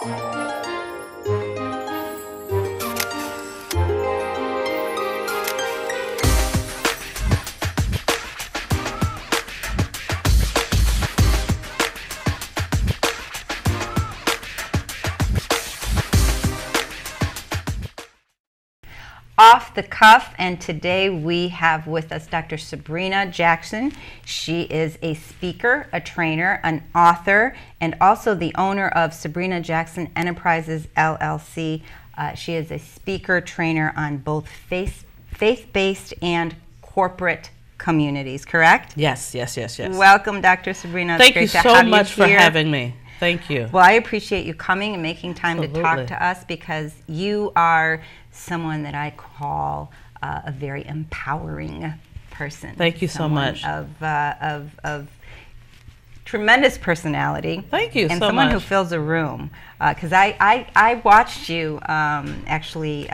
Off the Cuff, and today we have with us Dr. Sabrina Jackson. She is a speaker, a trainer, an author, and also the owner of Sabrina Jackson Enterprises, LLC. She is a speaker, trainer on both faith-based and corporate communities, correct? Yes. Welcome, Dr. Sabrina. Thank you so much for having me. Thank you. Well, I appreciate you coming and making time Absolutely. to talk to us, because you are someone that I call a very empowering person. Thank you so much. Of tremendous personality. Thank you so much. And someone who fills a room. Because I watched you actually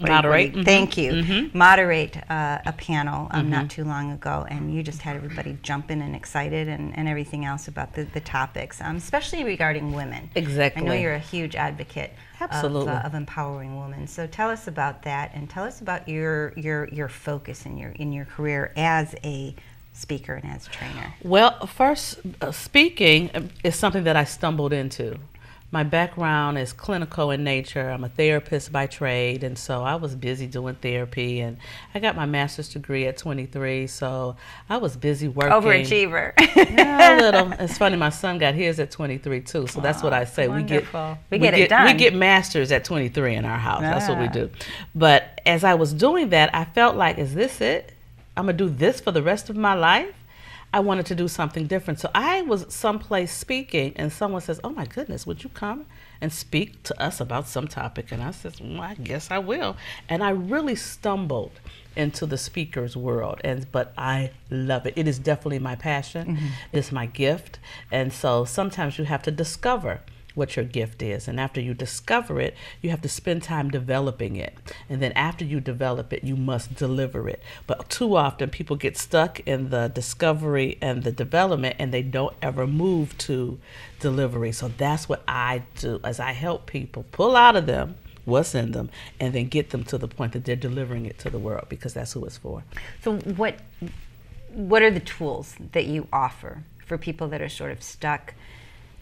moderate. Thank you. Mm-hmm. Moderate a panel not too long ago, and you just had everybody jumping and excited and everything else about the topics, especially regarding women. Exactly. I know you're a huge advocate of empowering women. So tell us about that, and tell us about your focus in your career as a speaker and as a trainer. Well, first, speaking is something that I stumbled into. My background is clinical in nature. I'm a therapist by trade, and so I was busy doing therapy, and I got my master's degree at 23, so I was busy working. Overachiever. Yeah, a little. It's funny, my son got his at 23 too, so that's what I say. Wonderful. We get it done. We get masters at 23 in our house. That's what we do. But as I was doing that, I felt like, is this it? I'm going to do this for the rest of my life? I wanted to do something different. So I was someplace speaking, and someone says, oh my goodness, would you come and speak to us about some topic? And I said, well, I guess I will. And I really stumbled into the speaker's world, but I love it. It is definitely my passion. Mm-hmm. It's my gift. And so sometimes you have to discover what your gift is, and after you discover it, you have to spend time developing it, and then after you develop it, you must deliver it. But too often people get stuck in the discovery and the development, and they don't ever move to delivery. So that's what I do, as I help people pull out of them what's in them, and then get them to the point that they're delivering it to the world, because that's who it's for. So what are the tools that you offer for people that are sort of stuck,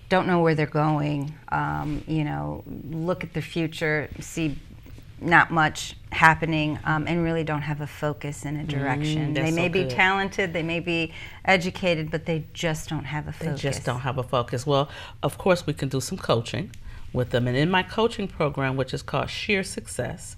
don't know where they're going, look at the future, see not much happening, and really don't have a focus and a direction. They may be talented, they may be educated, but they just don't have a focus. They just don't have a focus. Well, of course, we can do some coaching with them. And in my coaching program, which is called Sheer Success,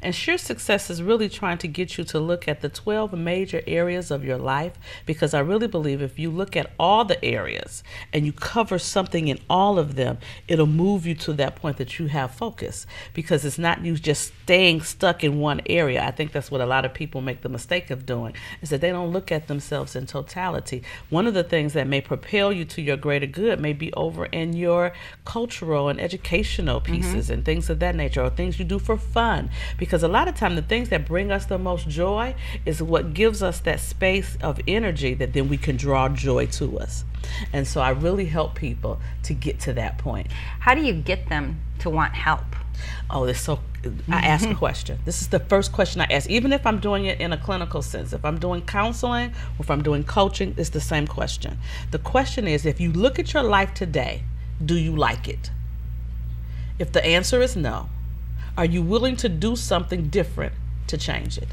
and Sheer Success is really trying to get you to look at the 12 major areas of your life, because I really believe if you look at all the areas and you cover something in all of them, it'll move you to that point that you have focus, because it's not you just staying stuck in one area. I think that's what a lot of people make the mistake of doing, is that they don't look at themselves in totality. One of the things that may propel you to your greater good may be over in your cultural and educational pieces and things of that nature, or things you do for fun. Because a lot of time the things that bring us the most joy is what gives us that space of energy that then we can draw joy to us. And so I really help people to get to that point. How do you get them to want help? Oh, I ask a question. This is the first question I ask, even if I'm doing it in a clinical sense. If I'm doing counseling or if I'm doing coaching, it's the same question. The question is, if you look at your life today, do you like it? If the answer is no, are you willing to do something different to change it?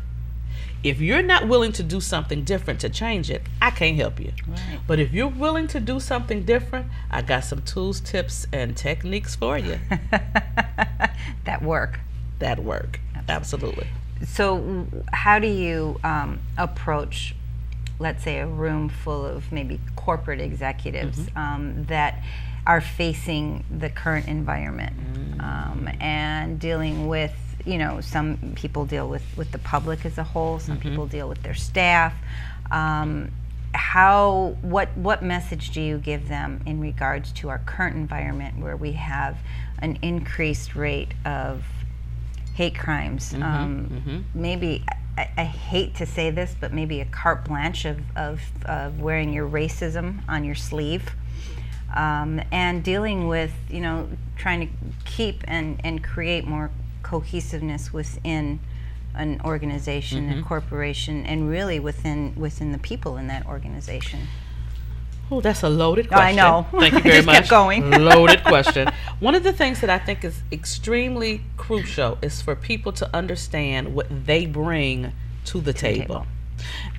If you're not willing to do something different to change it, I can't help you. Right. But if you're willing to do something different, I got some tools, tips, and techniques for you. That work. Absolutely. So how do you approach, let's say, a room full of maybe corporate executives that are facing the current environment and dealing with, some people deal with the public as a whole, some people deal with their staff. What message do you give them in regards to our current environment, where we have an increased rate of hate crimes? Maybe, I hate to say this, but maybe a carte blanche of wearing your racism on your sleeve. and dealing with, trying to keep and create more cohesiveness within an organization, a corporation, and really within the people in that organization. Oh, that's a loaded question. I know. Thank you very Just much. kept going. Loaded question. One of the things that I think is extremely crucial is for people to understand what they bring to the table.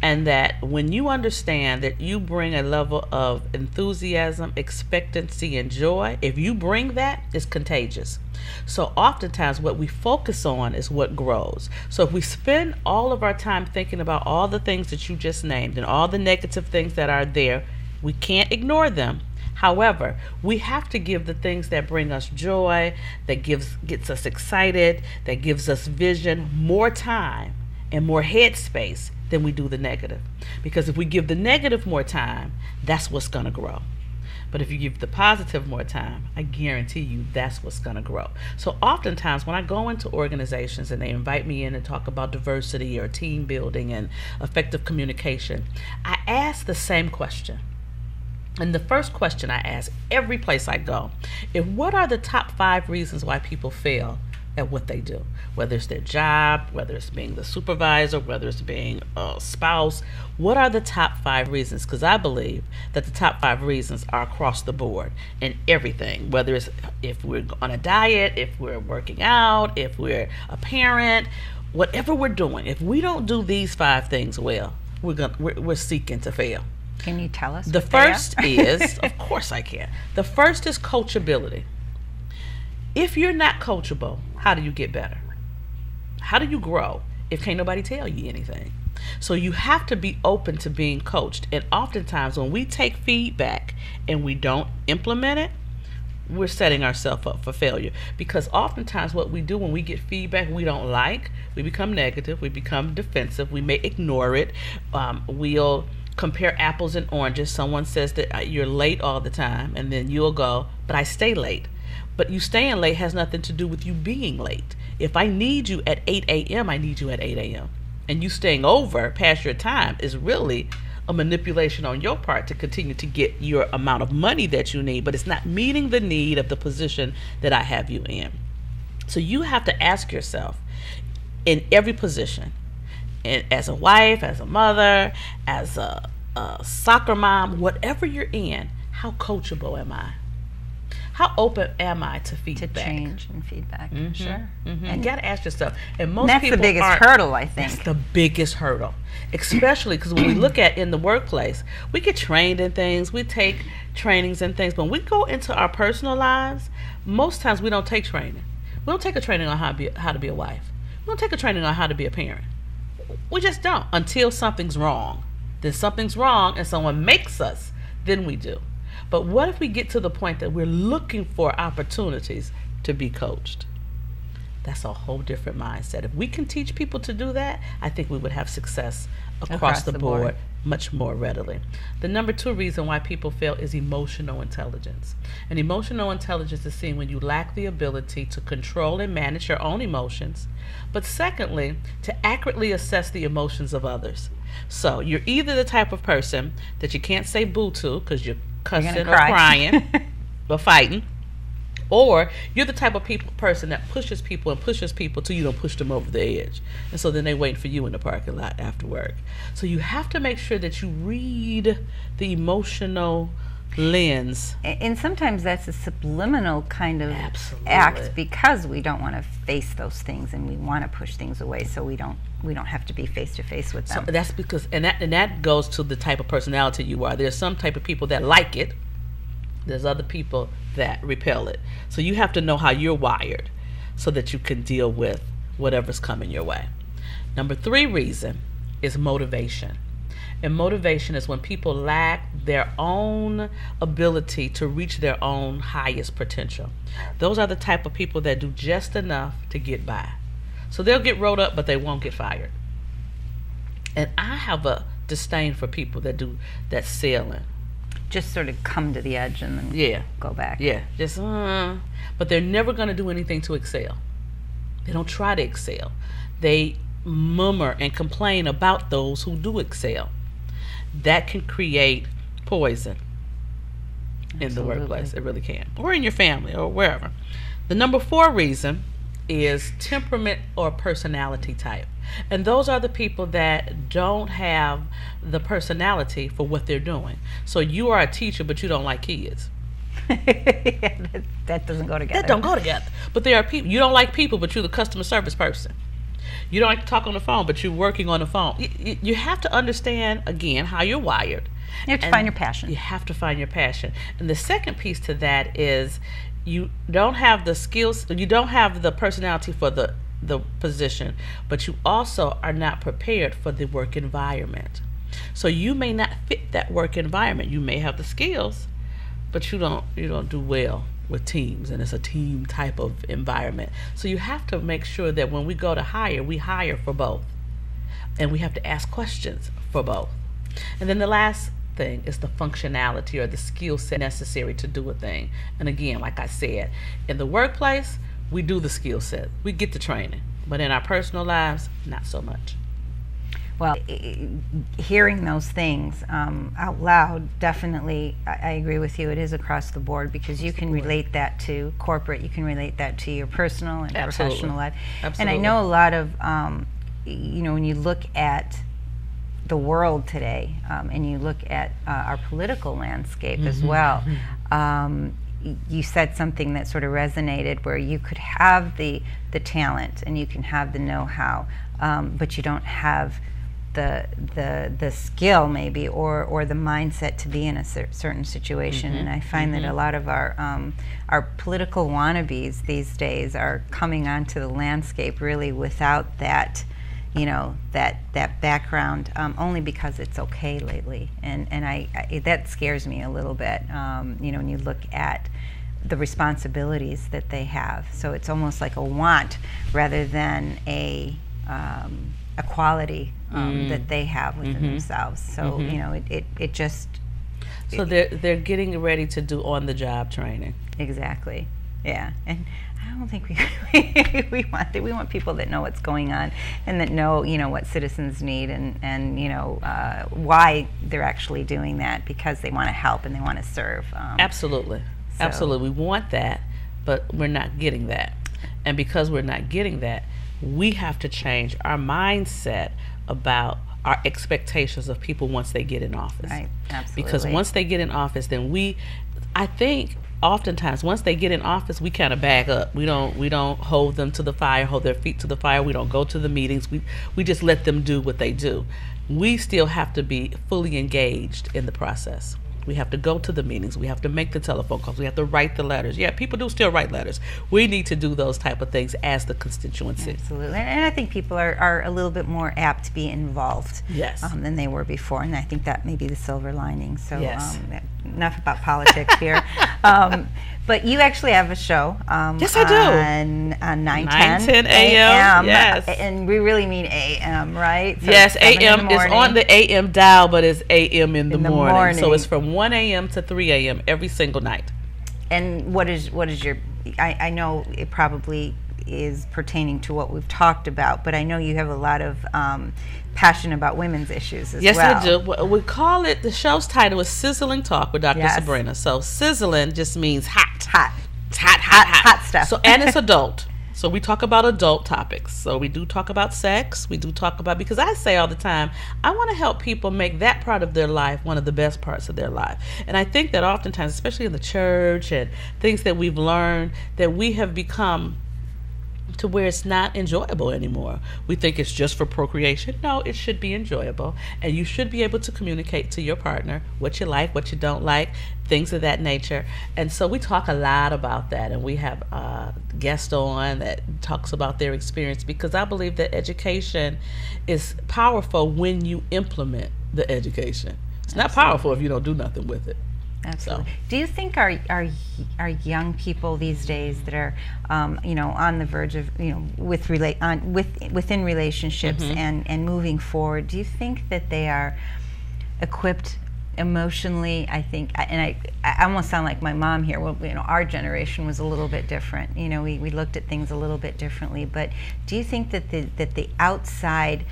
And that when you understand that you bring a level of enthusiasm, expectancy, and joy, if you bring that, it's contagious. So oftentimes what we focus on is what grows. So if we spend all of our time thinking about all the things that you just named and all the negative things that are there, we can't ignore them. However, we have to give the things that bring us joy, that gets us excited, that gives us vision, more time and more headspace than we do the negative. Because if we give the negative more time, that's what's going to grow. But if you give the positive more time, I guarantee you that's what's going to grow. So oftentimes when I go into organizations and they invite me in and talk about diversity or team building and effective communication, I ask the same question. And the first question I ask every place I go is, what are the top 5 reasons why people fail at what they do? Whether it's their job, whether it's being the supervisor, whether it's being a spouse, what are the top 5 reasons? Because I believe that the top 5 reasons are across the board in everything, whether it's if we're on a diet, if we're working out, if we're a parent, whatever we're doing. If we don't do these 5 things well, we're seeking to fail. Can you tell us? The first is, of course I can. The first is coachability. If you're not coachable, how do you get better? How do you grow if can't nobody tell you anything? So you have to be open to being coached. And oftentimes when we take feedback and we don't implement it, we're setting ourselves up for failure. Because oftentimes what we do when we get feedback we don't like, we become negative, we become defensive, we may ignore it, we'll compare apples and oranges. Someone says that you're late all the time, and then you'll go, but I stay late. But you staying late has nothing to do with you being late. If I need you at 8 a.m., I need you at 8 a.m. And you staying over past your time is really a manipulation on your part to continue to get your amount of money that you need, but it's not meeting the need of the position that I have you in. So you have to ask yourself in every position, and as a wife, as a mother, as a soccer mom, whatever you're in, how coachable am I? How open am I to feedback? To change and feedback, sure. And you got to ask yourself. And that's the biggest hurdle, I think. That's the biggest hurdle, especially because when we look at in the workplace, we get trained in things, we take trainings and things, but when we go into our personal lives, most times we don't take training. We don't take a training on how to be a wife. We don't take a training on how to be a parent. We just don't until something's wrong. Then something's wrong and someone makes us, then we do. But what if we get to the point that we're looking for opportunities to be coached? That's a whole different mindset. If we can teach people to do that, I think we would have success across the board much more readily. The number 2 reason why people fail is emotional intelligence. And emotional intelligence is seen when you lack the ability to control and manage your own emotions, but secondly, to accurately assess the emotions of others. So you're either the type of person that you can't say boo to because you're cussing or crying or fighting, or you're the type of person that pushes people till you don't push them over the edge, and so then they wait for you in the parking lot after work. So you have to make sure that you read the emotional lens. And sometimes that's a subliminal kind of act because we don't want to face those things and we want to push things away, so we don't have to be face to face with them. So that's because and that goes to the type of personality you are. There's some type of people that like it. There's other people that repel it. So you have to know how you're wired so that you can deal with whatever's coming your way. Number 3 reason is motivation. And motivation is when people lack their own ability to reach their own highest potential. Those are the type of people that do just enough to get by. So they'll get rolled up, but they won't get fired. And I have a disdain for people that do that sailing. Just sort of come to the edge and then go back. Yeah, just, but they're never going to do anything to excel. They don't try to excel. They murmur and complain about those who do excel. That can create poison. in the workplace. It really can. Or in your family or wherever. The number 4 reason is temperament or personality type. And those are the people that don't have the personality for what they're doing. So you are a teacher, but you don't like kids. That doesn't go together. That don't go together. But there are people, you don't like people, but you're the customer service person. You don't like to talk on the phone, but you're working on the phone. You have to understand, again, how you're wired. You have to find your passion. You have to find your passion. And the second piece to that is you don't have the skills, you don't have the personality for the position, but you also are not prepared for the work environment. So you may not fit that work environment. You may have the skills, but you don't do well with teams, and it's a team type of environment. So you have to make sure that when we go to hire, we hire for both. And we have to ask questions for both. And then the last thing is the functionality or the skill set necessary to do a thing. And again, like I said, in the workplace, we do the skill set. We get the training. But in our personal lives, not so much. Well, hearing those things out loud, definitely, I agree with you. It is across the board because you can relate that to corporate. You can relate that to your personal and professional life. Absolutely. And I know a lot of, when you look at the world today and you look at our political landscape as well, you said something that sort of resonated where you could have the talent and you can have the know-how, but you don't have the skill maybe or the mindset to be in a certain situation. And I find that a lot of our political wannabes these days are coming onto the landscape really without that that background, only because it's okay lately, and I that scares me a little bit. When you look at the responsibilities that they have, so it's almost like a want rather than a quality that they have within themselves. So it just. So they're getting ready to do on-the-job training. Exactly. Yeah, and I don't think we want that. We want people that know what's going on and that know what citizens need and why they're actually doing that, because they want to help and they want to serve. Absolutely. We want that, but we're not getting that. And because we're not getting that, we have to change our mindset about our expectations of people once they get in office. Right, absolutely. Because once they get in office, then I think oftentimes once they get in office, we kind of back up. We don't hold them to the fire, hold their feet to the fire. We don't go to the meetings. We just let them do what they do. We still have to be fully engaged in the process. We have to go to the meetings. We have to make the telephone calls. We have to write the letters. Yeah, people do still write letters. We need to do those type of things as the constituency. Absolutely. And I think people are a little bit more apt to be involved than they were before. And I think that may be the silver lining. So enough about politics here. But you actually have a show. Yes, I do. On 9:10 a.m. Yes. And we really mean a.m., right? So yes, a.m. is on the a.m. dial, but it's a.m. in the morning. So it's from 1 a.m. to 3 a.m. every single night. And what is your, I know it probably is pertaining to what we've talked about, but I know you have a lot of passion about women's issues as well. Yes, I do. We call it, the show's title is Sizzling Talk with Dr. Sabrina. So sizzling just means hot. It's hot stuff. So, and it's adult. So we talk about adult topics. So we do talk about sex. We do talk about, because I say all the time, I want to help people make that part of their life one of the best parts of their life. And I think that oftentimes, especially in the church and things that we've learned, that we have become to where it's not enjoyable anymore. We think it's just for procreation. No, it should be enjoyable. And you should be able to communicate to your partner what you like, what you don't like, things of that nature. And so we talk a lot about that. And we have a guest on that talks about their experience, because I believe that education is powerful when you implement the education. It's not powerful if you don't do nothing with it. Absolutely. So. Do you think our young people these days that are, on the verge of, within relationships and moving forward, do you think that they are equipped emotionally? I think, and I almost sound like my mom here. Well, our generation was a little bit different. We looked at things a little bit differently. But do you think that the outside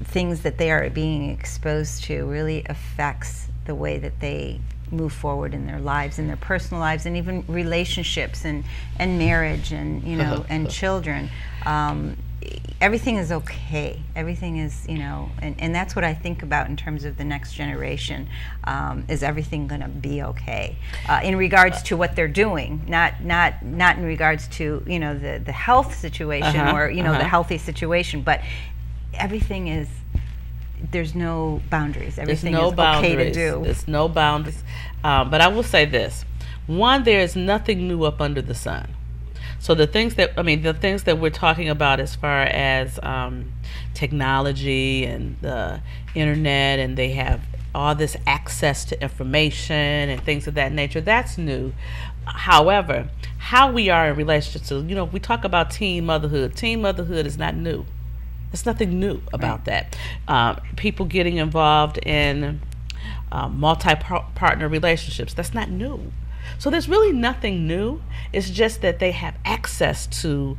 things that they are being exposed to really affects the way that they move forward in their lives, in their personal lives, and even relationships and marriage and, you know, and children. Everything is okay. Everything is, you know, and that's what I think about in terms of the next generation. Is everything going to be okay in regards to what they're doing? Not in regards to, you know, the health situation or, you know, the healthy situation, but everything is. There's no boundaries. Everything is okay to do. There's no boundaries. But I will say this: one, there is nothing new up under the sun. So the things that we're talking about as far as technology and the internet, and they have all this access to information and things of that nature, that's new. However, how we are in relationship to, you know, we talk about teen motherhood. Teen motherhood is not new. There's nothing new about that. People getting involved in multi-partner relationships, that's not new. So there's really nothing new. It's just that they have access to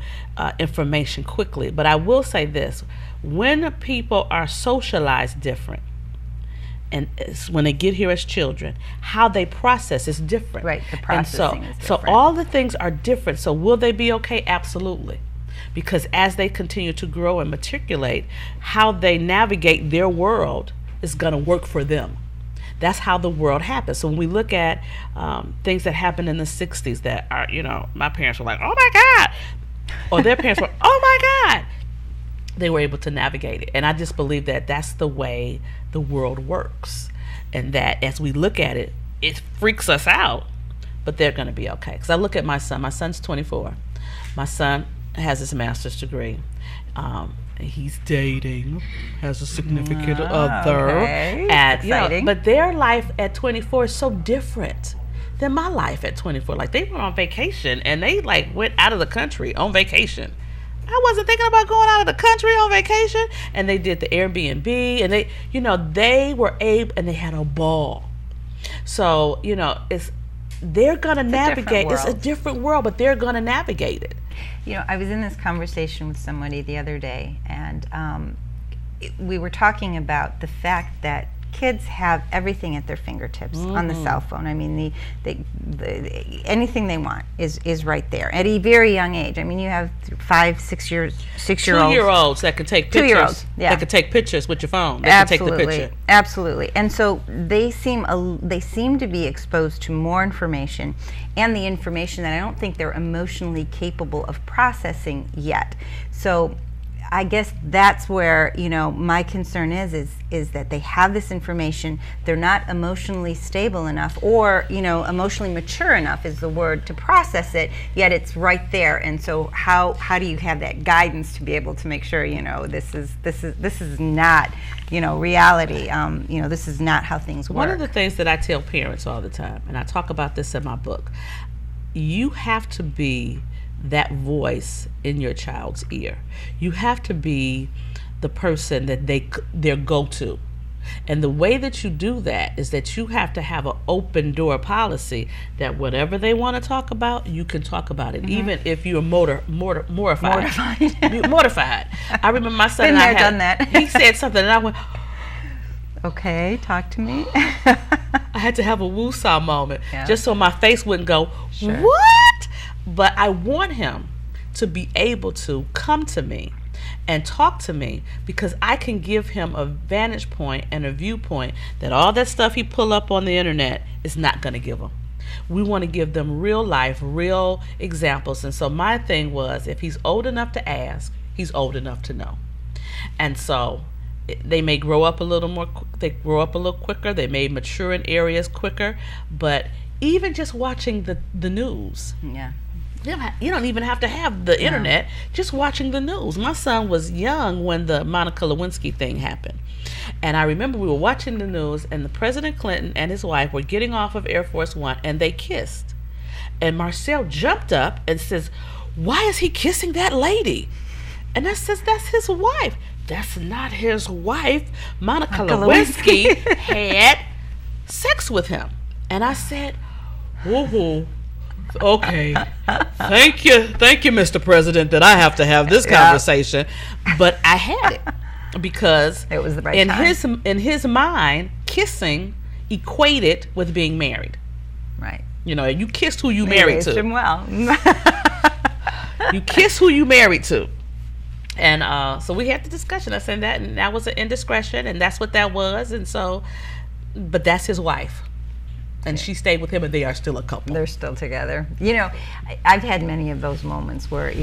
information quickly. But I will say this: when people are socialized different, and when they get here as children, how they process is different. Right, the processing is different. So all the things are different. So will they be okay? Absolutely. Because as they continue to grow and matriculate, how they navigate their world is going to work for them. That's how the world happens. So when we look at things that happened in the 60s that are, you know, my parents were like, oh my God, or their parents were, oh my God, they were able to navigate it. And I just believe that that's the way the world works. And that as we look at it, it freaks us out, but they're going to be okay. Because I look at my son. My son's 24. My son has his master's degree. He's dating, has a significant other. Okay. Exciting. You know, but their life at 24 is so different than my life at 24. Like, they were on vacation and they like went out of the country on vacation. I wasn't thinking about going out of the country on vacation. And they did the Airbnb, and they, you know, they were able, and they had a ball. So, you know, they're gonna navigate. It's a different world, but they're gonna navigate it. You know, I was in this conversation with somebody the other day, and we were talking about the fact that kids have everything at their fingertips on the cell phone. I mean, anything they want is right there at a very young age. I mean, you have 5, 6-year-olds. 2-year-olds that can take pictures. 2-year-olds, yeah. That can take pictures with your phone. They Absolutely. can take the picture. Absolutely. And so they seem to be exposed to more information, and the information that I don't think they're emotionally capable of processing yet. So I guess that's where, you know, my concern is that they have this information, they're not emotionally stable enough, or, you know, emotionally mature enough is the word, to process it, yet it's right there. And so how do you have that guidance to be able to make sure, you know, this is not, you know, reality, you know, this is not how things work. One of the things that I tell parents all the time, and I talk about this in my book, you have to be that voice in your child's ear. You have to be the person that their go-to. And the way that you do that is that you have to have an open door policy that whatever they want to talk about, you can talk about it, even if you're mortified. Mortified. I remember my son and I had done that. He said something and I went, okay, talk to me. I had to have a woosah moment, just so my face wouldn't go, Sure. What? But I want him to be able to come to me and talk to me, because I can give him a vantage point and a viewpoint that all that stuff he pull up on the internet is not going to give him. We want to give them real life, real examples. And so my thing was, if he's old enough to ask, he's old enough to know. And so they may grow up a little more, they grow up a little quicker, they may mature in areas quicker, but even just watching the news. Yeah. You don't even have to have the internet, just watching the news. My son was young when the Monica Lewinsky thing happened. And I remember we were watching the news, and the President Clinton and his wife were getting off of Air Force One, and they kissed. And Marcel jumped up and says, "Why is he kissing that lady?" And I says, "That's his wife." "That's not his wife. Monica Lewinsky had sex with him." And I said, "Whoa. Okay, thank you, Mr. President, that I have to have this conversation." But I had it because it was the right time. In his mind, kissing equate it with being married. Right. You kissed who you married to. Him well. You kiss who you married to. And so we had the discussion. I said that, and that was an indiscretion, and that's what that was. And so, but that's his wife. And she stayed with him, and they are still a couple. They're still together. I've had many of those moments where,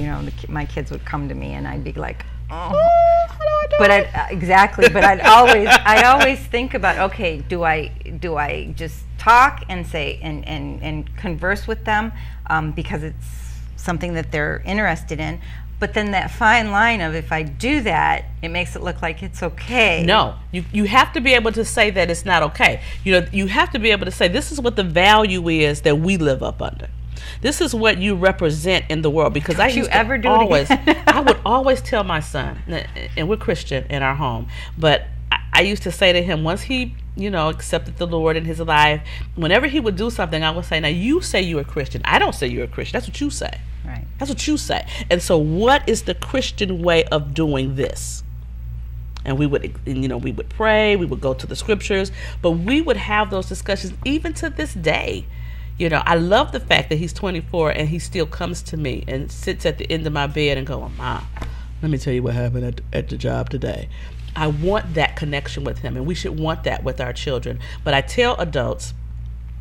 my kids would come to me, and I'd be like, oh. But I'd always think about, okay, do I just talk and say and converse with them because it's something that they're interested in? But then that fine line of, if I do that, it makes it look like it's okay. No, you have to be able to say that it's not okay. You have to be able to say, this is what the value is that we live up under. This is what you represent in the world. Because I would always tell my son, and we're Christian in our home, but I used to say to him, once he accepted the Lord in his life, whenever he would do something, I would say, now you say you're a Christian. I don't say you're a Christian. That's what you say. Right. That's what you say. And so what is the Christian way of doing this? And we would pray, we would go to the scriptures, but we would have those discussions even to this day. I love the fact that he's 24 and he still comes to me and sits at the end of my bed and goes, Mom, let me tell you what happened at the job today. I want that connection with him, and we should want that with our children. But I tell adults,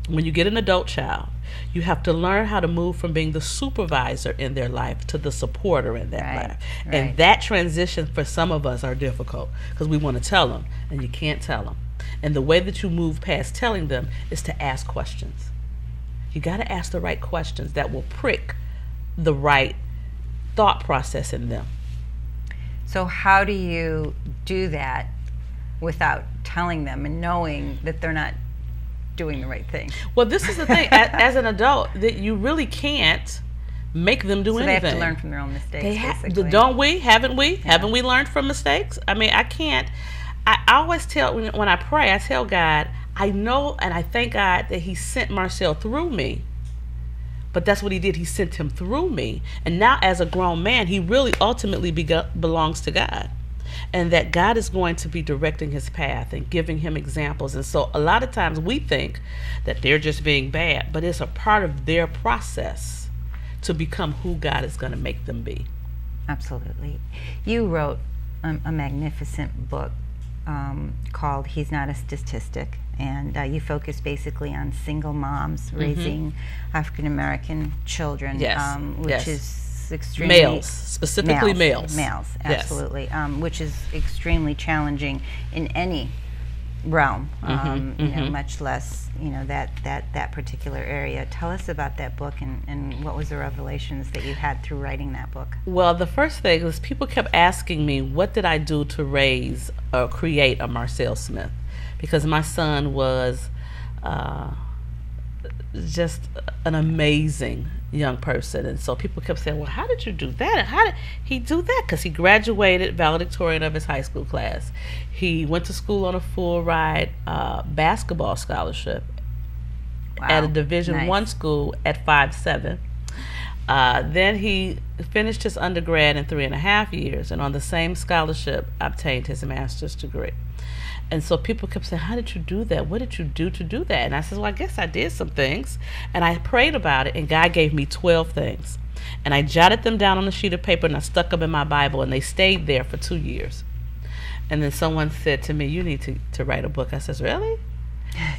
when you get an adult child, you have to learn how to move from being the supervisor in their life to the supporter in their life. Right. And that transition for some of us are difficult because we want to tell them, and you can't tell them. And the way that you move past telling them is to ask questions. You got to ask the right questions that will prick the right thought process in them. So how do you do that without telling them and knowing that they're not doing the right thing? Well, this is the thing. As an adult, that you really can't make them do anything. They have to learn from their own mistakes, basically. Don't we? Haven't we? Yeah. Haven't we learned from mistakes? I mean, I can't. I always tell, when I pray, I tell God, I know and I thank God that he sent Marcel through me. But that's what he did. He sent him through me. And now as a grown man, he really ultimately belongs to God. And that God is going to be directing his path and giving him examples. And so a lot of times we think that they're just being bad, but it's a part of their process to become who God is going to make them be. Absolutely. You wrote a magnificent book called He's Not a Statistic. And you focus basically on single moms raising African-American children, which is extremely... Males, specifically males. Males, absolutely, which is extremely challenging in any realm, much less, that particular area. Tell us about that book and what was the revelations that you had through writing that book? Well, the first thing was people kept asking me, what did I do to raise or create a Marcel Smith? Because my son was just an amazing young person. And so people kept saying, well, how did you do that? And how did he do that? Because he graduated valedictorian of his high school class. He went to school on a full ride basketball scholarship at a Division I school at 5'7". Then he finished his undergrad in 3.5 years, and on the same scholarship obtained his master's degree. And so people kept saying, how did you do that? What did you do to do that? And I said, well, I guess I did some things. And I prayed about it, and God gave me 12 things. And I jotted them down on a sheet of paper, and I stuck them in my Bible, and they stayed there for 2 years. And then someone said to me, you need to write a book. I said, really?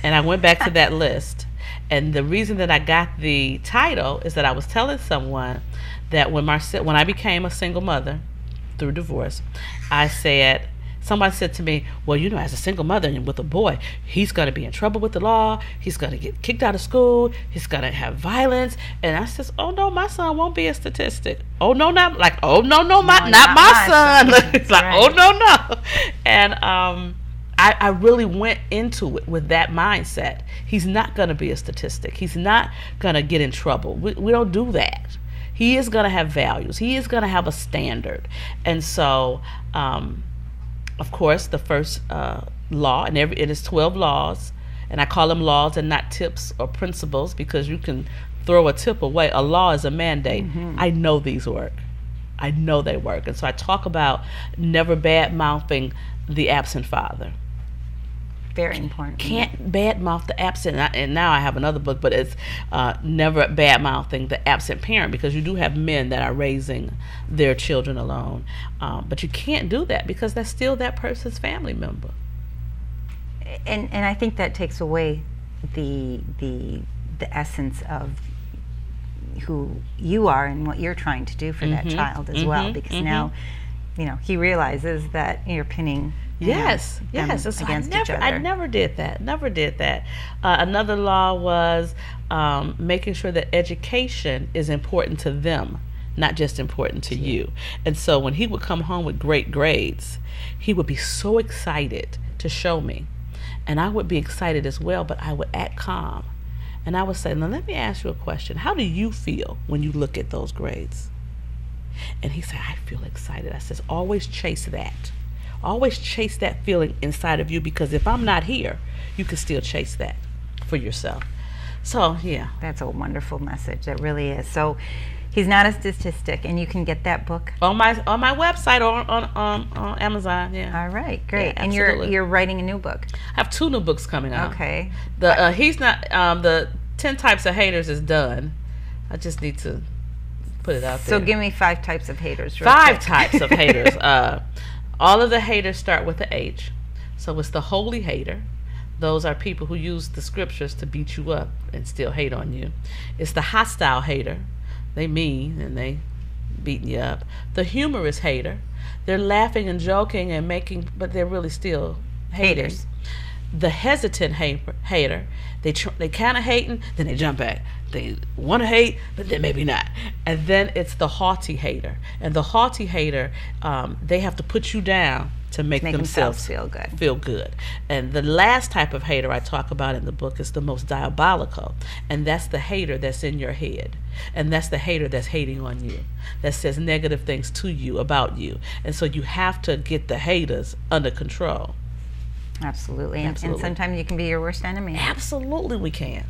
And I went back to that list. And the reason that I got the title is that I was telling someone that when I became a single mother through divorce, somebody said to me, well, as a single mother and with a boy, he's going to be in trouble with the law. He's going to get kicked out of school. He's going to have violence. And I said, oh, no, my son won't be a statistic. Oh, no, not my son. It's like, right. Oh, no. And I really went into it with that mindset. He's not going to be a statistic. He's not going to get in trouble. We don't do that. He is going to have values. He is going to have a standard. And so... of course, the first law, and it is 12 laws, and I call them laws and not tips or principles because you can throw a tip away. A law is a mandate. I know these work. I know they work. And so I talk about never bad-mouthing the absent father. Very important. Can't badmouth the absent. And now I have another book, but it's never badmouthing the absent parent, because you do have men that are raising their children alone. But you can't do that because that's still that person's family member. And I think that takes away the essence of who you are and what you're trying to do for that child as well, because now, he realizes that you're pinning yes, against each other. I never did that. Another law was making sure that education is important to them, not just important to you. And so when he would come home with great grades, he would be so excited to show me. And I would be excited as well, but I would act calm. And I would say, now let me ask you a question. How do you feel when you look at those grades? And he said, I feel excited. I says, always chase that. Always chase that feeling inside of you, because if I'm not here, you can still chase that for yourself. So, yeah. That's a wonderful message. That really is. So, he's not a statistic, and you can get that book on my website or on Amazon. Yeah. All right, great. Yeah, and you're writing a new book. I have 2 new books coming out. Okay. The 10 Types of Haters is done. I just need to put it out there. So give me 5 types of haters. 5 types of haters. All of the haters start with the H. So it's the holy hater. Those are people who use the scriptures to beat you up and still hate on you. It's the hostile hater. They mean and they beating you up. The humorous hater. They're laughing and joking and making, but they're really still haters. The hesitant hater. They kind of hating, then they jump back. They want to hate, but then maybe not. And then it's the haughty hater. And the haughty hater, they have to put you down to make themselves feel good. And the last type of hater I talk about in the book is the most diabolical. And that's the hater that's in your head. And that's the hater that's hating on you, that says negative things to you, about you. And so you have to get the haters under control. Absolutely. And sometimes you can be your worst enemy. Absolutely we can.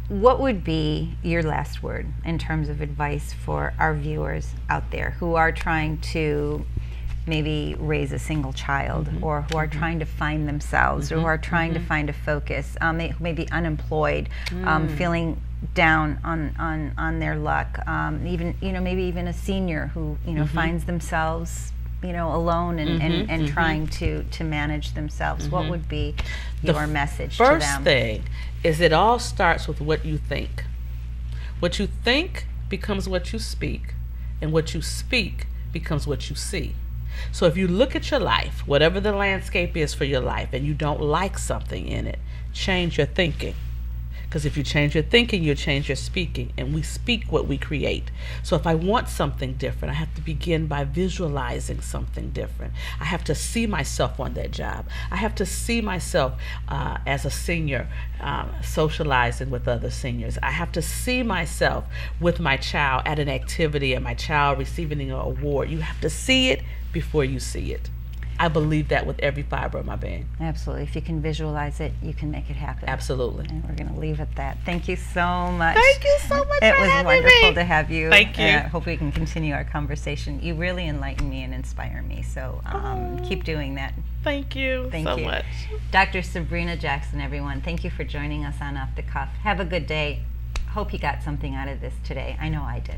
What would be your last word in terms of advice for our viewers out there who are trying to maybe raise a single child, or who are trying to find themselves, or who are trying to find a focus, who may be unemployed, feeling down on their luck, even maybe even a senior who finds themselves alone and trying to manage themselves? What would be your message to them? First thing is, it all starts with what you think. What you think becomes what you speak, and what you speak becomes what you see. So if you look at your life, whatever the landscape is for your life, and you don't like something in it, change your thinking. Because if you change your thinking, you'll change your speaking. And we speak what we create. So if I want something different, I have to begin by visualizing something different. I have to see myself on that job. I have to see myself as a senior socializing with other seniors. I have to see myself with my child at an activity and my child receiving an award. You have to see it before you see it. I believe that with every fiber of my being. Absolutely. If you can visualize it, you can make it happen. Absolutely. And we're going to leave it at that. Thank you so much. Thank you so much. It was wonderful to have you. Thank you. I hope we can continue our conversation. You really enlighten me and inspire me. So keep doing that. Thank you so much. Dr. Sabrina Jackson, everyone. Thank you for joining us on Off the Cuff. Have a good day. Hope you got something out of this today. I know I did.